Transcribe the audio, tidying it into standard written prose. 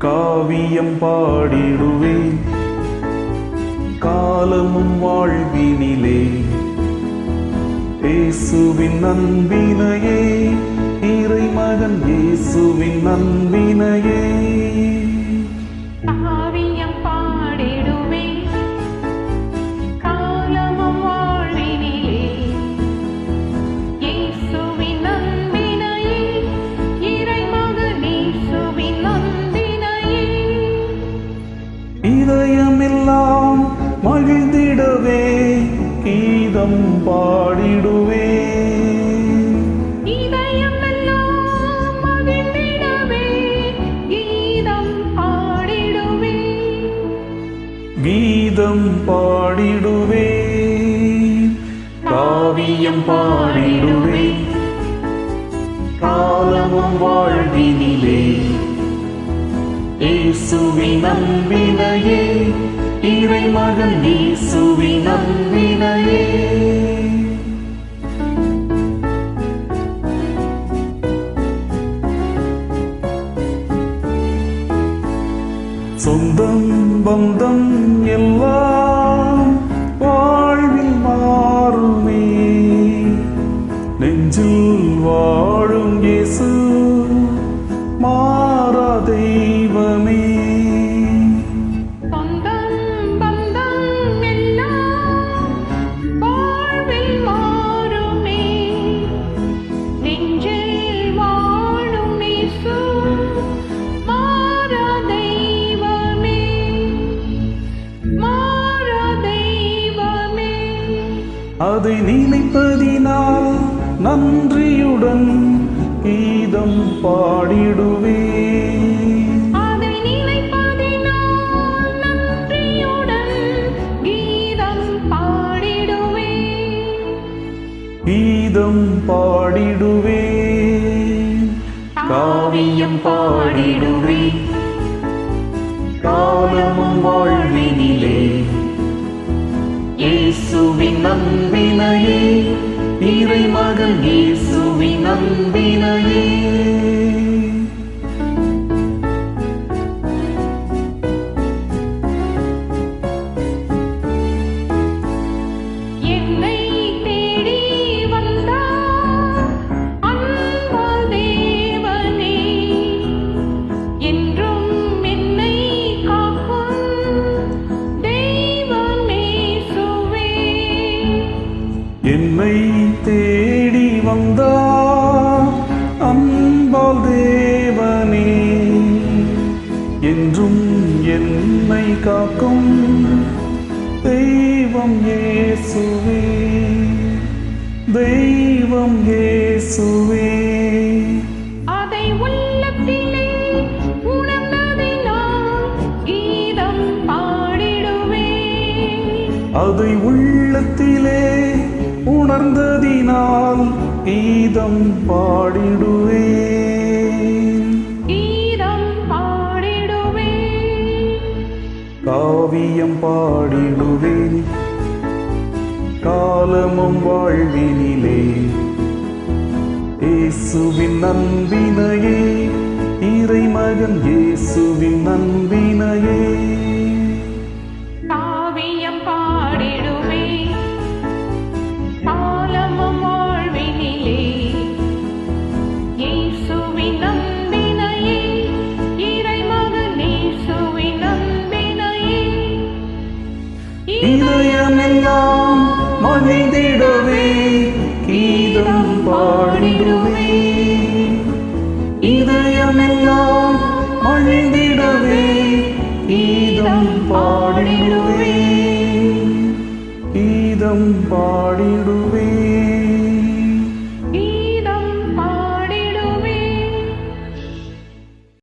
காவியம் பாடிடுவேன் காலமும் வாழ்வினிலே இயேசுவின் அன்பினையே இறைமகன் இயேசுவின் அன்பினையே காவியம் பாடிடுவேன் காலமும் வாழ்வினிலே இயேசுவின் அன்பினையே இறைமகன் இயேசுவின் அன்பினையே இதயமெல்லாம் மகிழ்ந்திடவே கீதம் பாடிடுவே இதயமெல்லாம் மகிழ்ந்திடவே கீதம் பாடிடுவே கீதம் பாடிடுவே காவியம் பாடிடுவே காலமும் வாழ்வினிலே இயேசுவின் அன்பினையே இறைமகன் இயேசுவின் அன்பினையே சொந்தம் பந்தம் எல்லாம் வாழ்வில் மாறுமே நெஞ்சில் வாழும் இயேசு மாறா தெய்வமே சொந்தம் பந்தம் எல்லாம் வாழ்வில் மாறுமே நெஞ்சில் வாழும் இயேசு மாறா தெய்வமே மாறா தெய்வமே அதை நினைப்பதினால் நன்றியுடன் கீதம் பாடிடுவே அதை நினைப்பதினால் நன்றியுடன் கீதம் பாடிடுவே கீதம் பாடிடுவே காவியம் பாடிடுவே காலமும் வாழ்வினிலே இயேசுவின் அன்பினையே இறைமகன் இயேசுவின் அன்பினையே என்னை தேடி வந்தார் அன்பால் தேவனே என்றும் என்னை காக்கும் தெய்வம் இயேசுவே என்னை தேடி வந்தார் அன்பால் தேவனே என்றும் என்னை காக்கும் தெய்வம் இயேசுவே தெய்வம் இயேசுவே அதை உள்ளத்திலே உணர்ந்ததினால் கீதம் பாடிடுவேன் அதை உள்ளத்திலே உணர்ந்ததினால் கீதம் பாடிடுவேன் கீதம் பாடிடுவேன் காவியம் பாடிடுவேன் காலமும் வாழ்வினிலே இயேசுவின் அன்பினையே இறைமகன் இயேசுவின் அன்பினையே காவியம் பாடிடுவேன் காலமும் வாழ்வினிலே இயேசுவின் அன்பினையே இறைமகன் இயேசுவின் அன்பினையே இதயமெல்லாம் மகிழ்ந்திடவே கீதம் பாடிடுவே இதயமெல்லாம் மகிழ்ந்திடவே கீதம் பாடிடுவே கீதம் பாடிடுவே